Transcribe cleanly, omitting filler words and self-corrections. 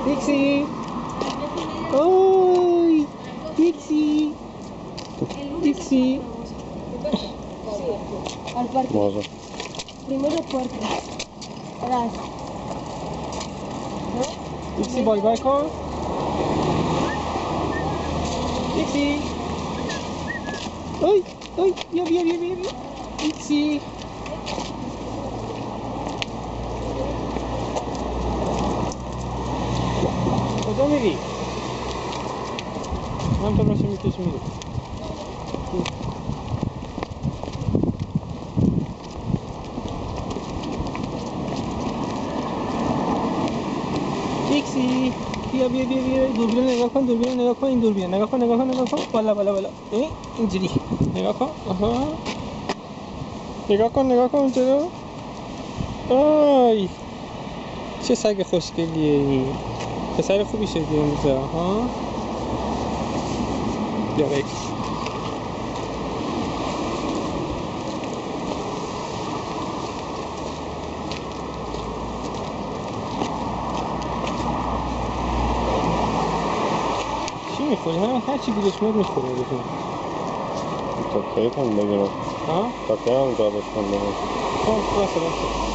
Dixie. ¡Ay! Dixie. Dixie. Al parque. Może. Primero puerta. Atrás. Dixie boy, balkon. Dixie. ¡Ay! ¡Ay! ¡Ya! Dixie. کجا میری؟ من تو باشه میکش میری. دیکسی بیا دوربین نگاه کن این دوربین نگاه کن بالا اینجوری نگاه کن. آها نگاه کن اونجا. آی چه سگ خوشگلیه این. پسر خوبی شدی اونجا ها. بیا بک چی میخوری؟ هر چی بیدش میاد میخوری بکن. تا کیف هم بگیرم. ها؟ تا کیف هم جابش کن بگیرم. خب بسه